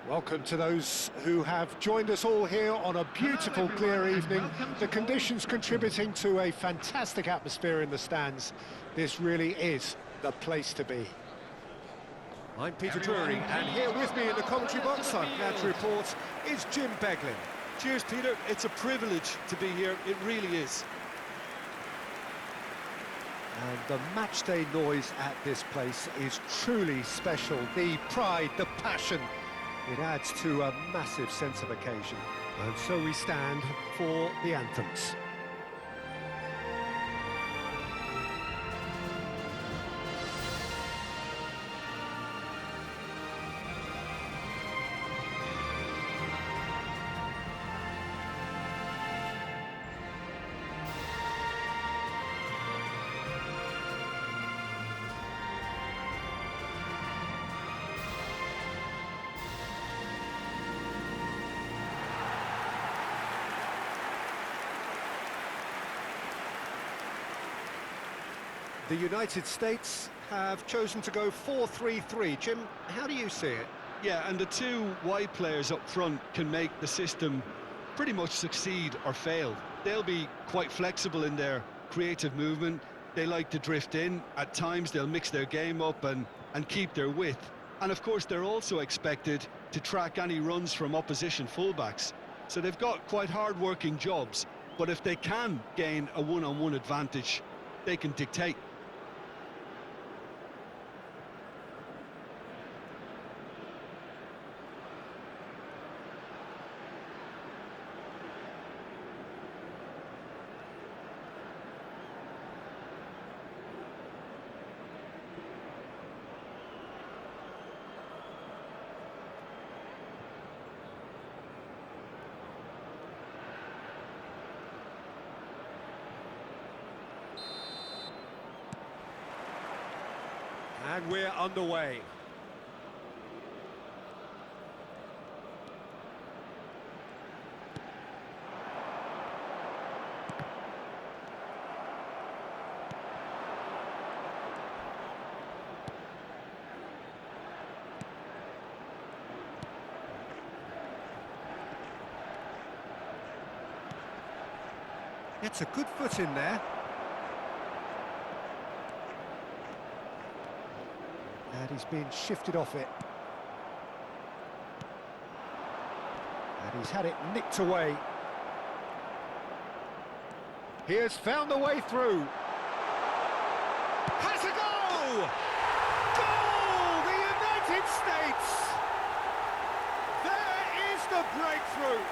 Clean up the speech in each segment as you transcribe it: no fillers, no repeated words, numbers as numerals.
Welcome to those who have joined us all here on a beautiful, clear evening. The conditions contributing to a fantastic atmosphere in the stands. This really is the place to be. I'm Peter Drury, and here with me in the commentary box, I'm glad to report, is Jim Beglin. Cheers, Peter. It's a privilege to be here. It really is. And the matchday noise at this place is truly special. The pride, the passion, it adds to a massive sense of occasion. And so we stand for the anthems. The United States have chosen to go 4-3-3. Jim, how do you see it? Yeah, and the two wide players up front can make the system pretty much succeed or fail. They'll be quite flexible in their creative movement. They like to drift in. At times they'll mix their game up and keep their width. And of course they're also expected to track any runs from opposition fullbacks. So they've got quite hard-working jobs, but if they can gain a one-on-one advantage, they can dictate. And we're underway. It's a good foot in there. And he's been shifted off it. And he's had it nicked away. He has found the way through. Has a goal! Goal! The United States! There is the breakthrough!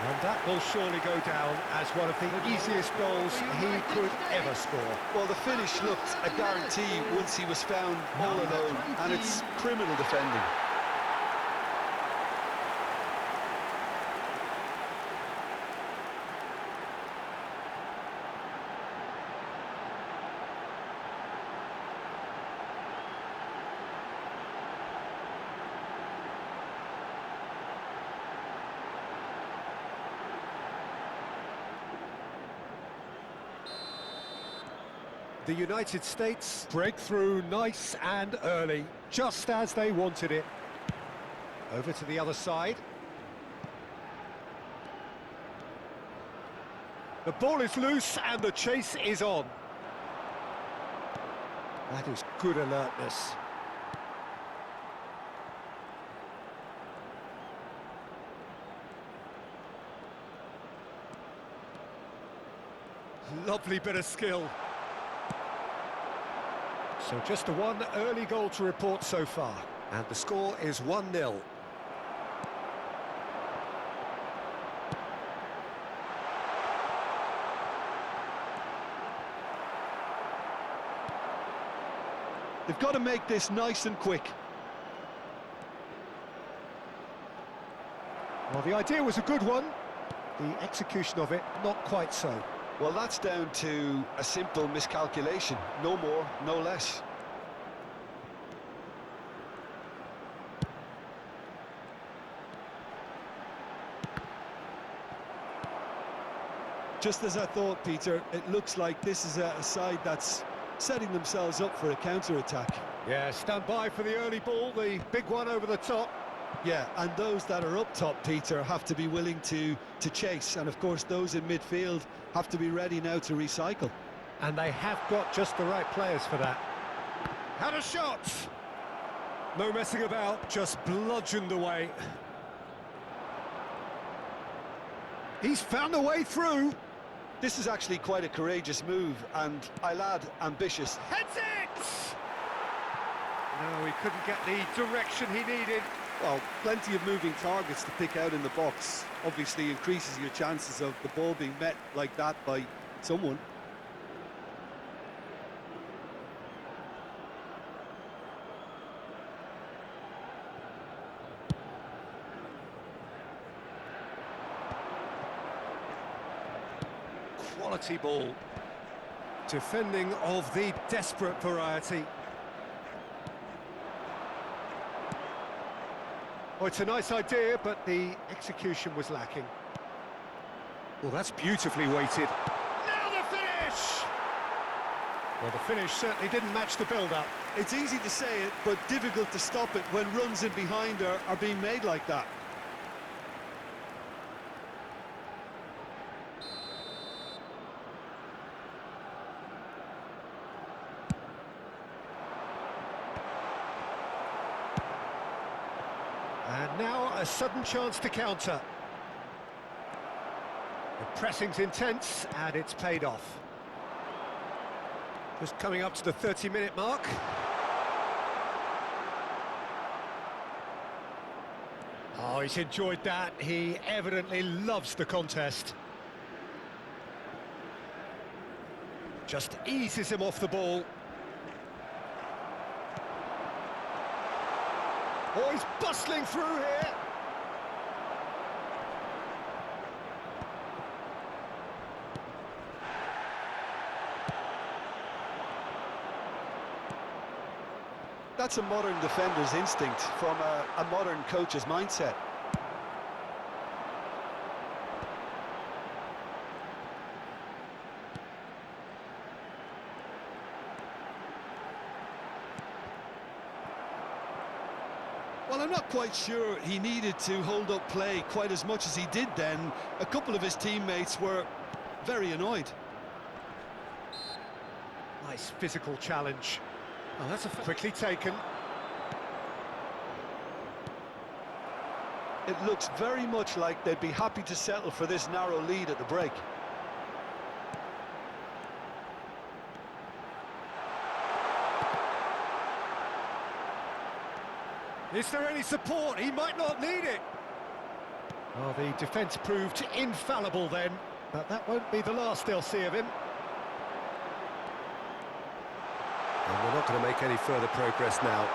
And that will surely go down as one of the easiest goals he could ever score. Well, the finish looked a guarantee once he was found all alone, and it's criminal defending. The United States break through nice and early, just as they wanted it. Over to the other side. The ball is loose and the chase is on. That is good alertness. Lovely bit of skill. So just the one early goal to report so far, and the score is 1-0. They've got to make this nice and quick. Well, the idea was a good one. The execution of it, not quite so. Well, that's down to a simple miscalculation. No more, no less. Just as I thought, Peter, it looks like this is a side that's setting themselves up for a counter-attack. Yeah, stand by for the early ball, the big one over the top. Yeah, and those that are up top, Peter, have to be willing to chase. And, of course, those in midfield have to be ready now to recycle. And they have got just the right players for that. Had a shot! No messing about, just bludgeoned away. He's found a way through. This is actually quite a courageous move, and I'll add, ambitious. Heads it! No, he couldn't get the direction he needed. Well, plenty of moving targets to pick out in the box. Obviously increases your chances of the ball being met like that by someone. Quality ball. Defending of the desperate variety. Oh, it's a nice idea, but the execution was lacking. Well, that's beautifully weighted. Now the finish! Well, the finish certainly didn't match the build-up. It's easy to say it, but difficult to stop it when runs in behind are being made like that. And now a sudden chance to counter. The pressing's intense, and it's paid off. Just coming up to the 30-minute mark. Oh, he's enjoyed that. He evidently loves the contest. Just eases him off the ball. Oh, he's bustling through here. That's a modern defender's instinct from a modern coach's mindset. Well, I'm not quite sure he needed to hold up play quite as much as he did then. A couple of his teammates were very annoyed. Nice physical challenge. Oh, that's quickly taken. It looks very much like they'd be happy to settle for this narrow lead at the break. Is there any support? He might not need it. Well, the defence proved infallible then, but that won't be the last they'll see of him. And we're not going to make any further progress now.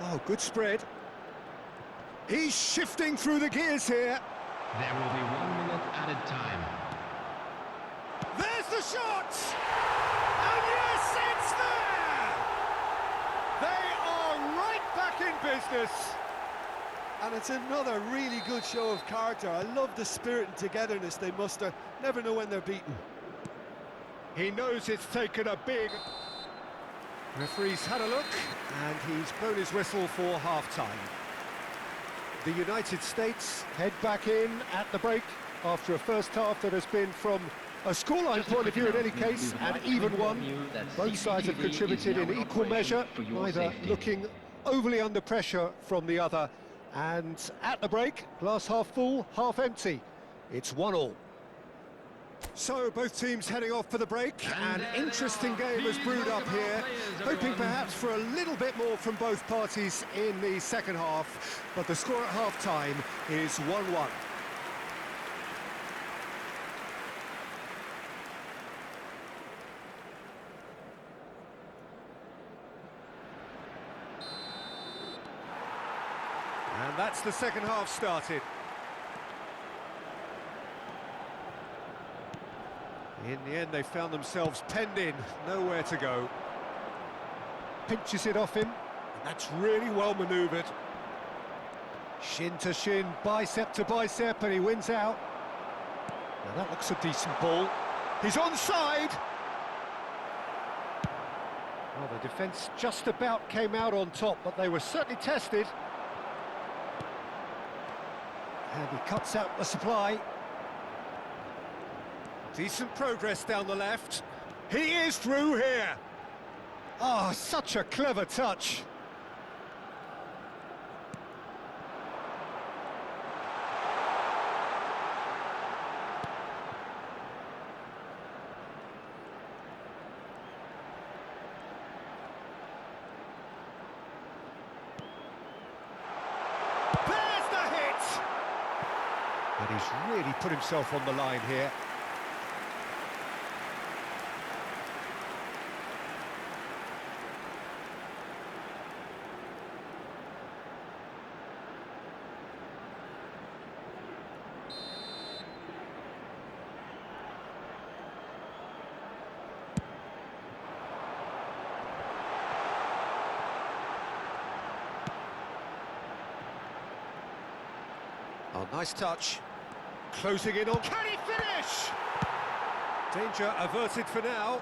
Oh, good spread. He's shifting through the gears here. There will be 1 minute added time. There's the shot! And yes, it's there! They are right back in business. And it's another really good show of character. I love the spirit and togetherness they muster. Never know when they're beaten. He knows it's taken a big... Referee's had a look, and he's blown his whistle for half-time. The United States head back in at the break after a first half that has been, from a scoreline point of view in any case, an even one. Both sides have contributed in equal measure, neither looking overly under pressure from the other. And at the break, glass half full, half empty. It's 1-1. So both teams heading off for the break. An interesting game has brewed up here, hoping perhaps for a little bit more from both parties in the second half, but the score at half-time is 1-1. And that's the second half started. In the end, they found themselves penned in, nowhere to go. Pinches it off him, That's really well manoeuvred. Shin to shin, bicep to bicep, and he wins out. Now that looks a decent ball. He's onside! Well, the defence just about came out on top, but they were certainly tested. And he cuts out the supply. Decent progress down the left. He is through here. Oh, such a clever touch. There's the hit! And he's really put himself on the line here. Oh, nice touch. Closing in on... Can he finish? Danger averted for now.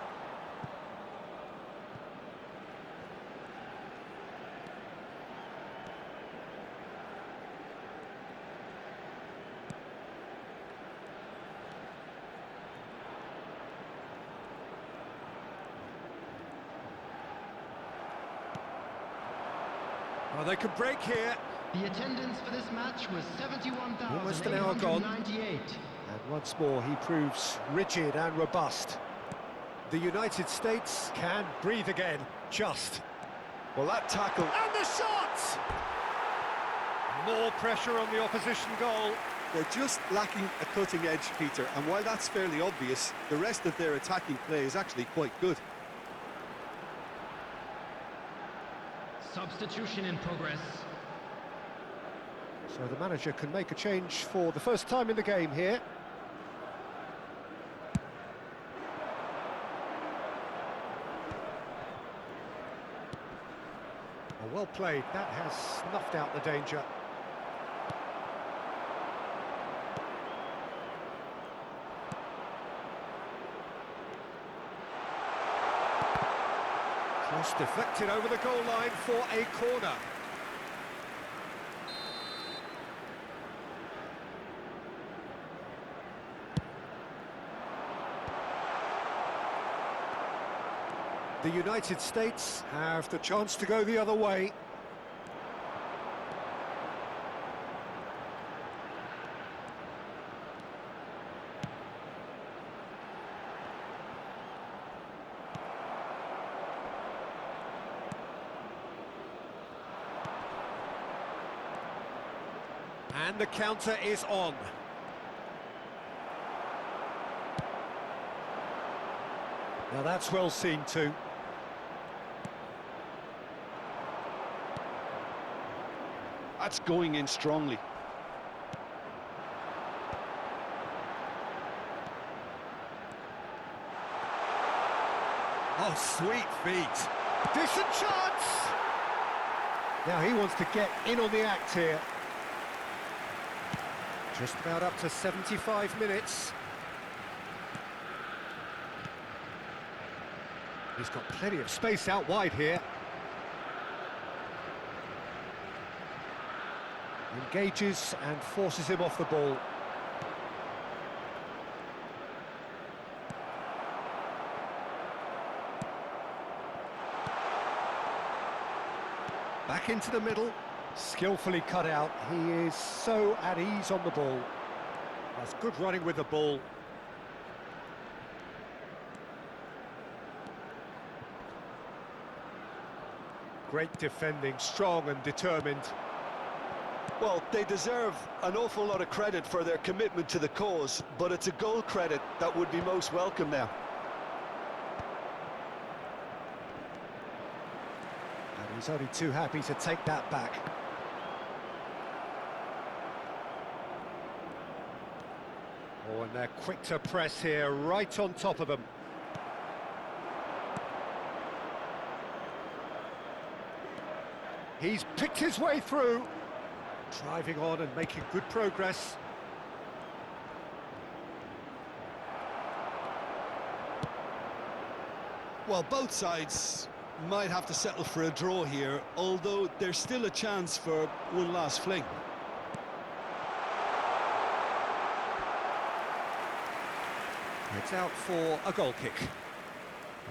Oh, they could break here. The attendance for this match was Almost an hour gone. 71,898. And once more he proves rigid and robust. The United States can breathe again, just. Well, that tackle... And the shot! More pressure on the opposition goal. They're just lacking a cutting edge, Peter, and while that's fairly obvious, the rest of their attacking play is actually quite good. Substitution in progress. So the manager can make a change for the first time in the game here. Oh, well played, that has snuffed out the danger. Cross deflected over the goal line for a corner. The United States have the chance to go the other way. And the counter is on. Now that's well seen too. That's going in strongly. Oh, sweet feet. Decent chance! Now he wants to get in on the act here. Just about up to 75 minutes. He's got plenty of space out wide here. Engages and forces him off the ball. Back into the middle, skillfully cut out. He is so at ease on the ball. That's good running with the ball. Great defending, strong and determined. Well, they deserve an awful lot of credit for their commitment to the cause, but it's a goal credit that would be most welcome now. And he's only too happy to take that back. Oh, and they're quick to press here, right on top of them. He's picked his way through. Driving on and making good progress. Well, both sides might have to settle for a draw here, although there's still a chance for one last fling. It's out for a goal kick.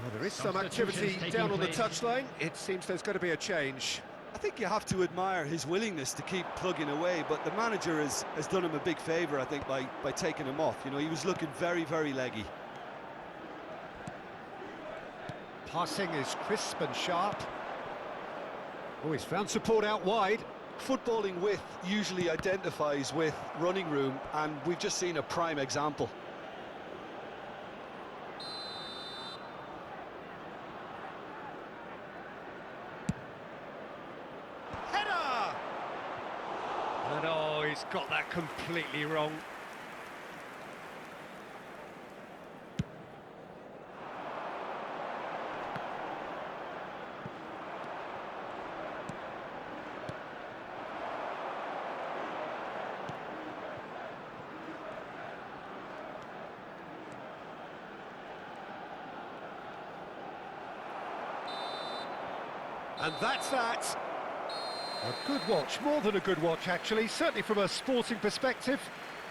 Well, there is some activity down on the touchline. It seems there's going to be a change. I think you have to admire his willingness to keep plugging away, but the manager has done him a big favour, I think, by taking him off. You know, he was looking very, very leggy. Passing is crisp and sharp. Oh, he's found support out wide. Footballing width usually identifies with running room, and we've just seen a prime example. Header! And oh, he's got that completely wrong. And that's that. A good watch, more than a good watch actually, certainly from a sporting perspective.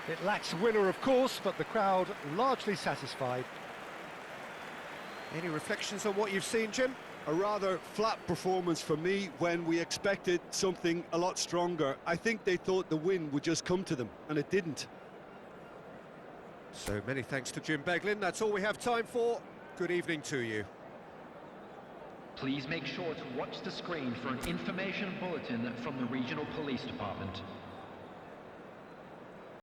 It lacks winner of course, but the crowd largely satisfied. Any reflections on what you've seen, Jim? A rather flat performance for me when we expected something a lot stronger. I think they thought the win would just come to them, and it didn't. So many thanks to Jim Beglin. That's all we have time for. Good evening to you. Please make sure to watch the screen for an information bulletin from the Regional Police Department.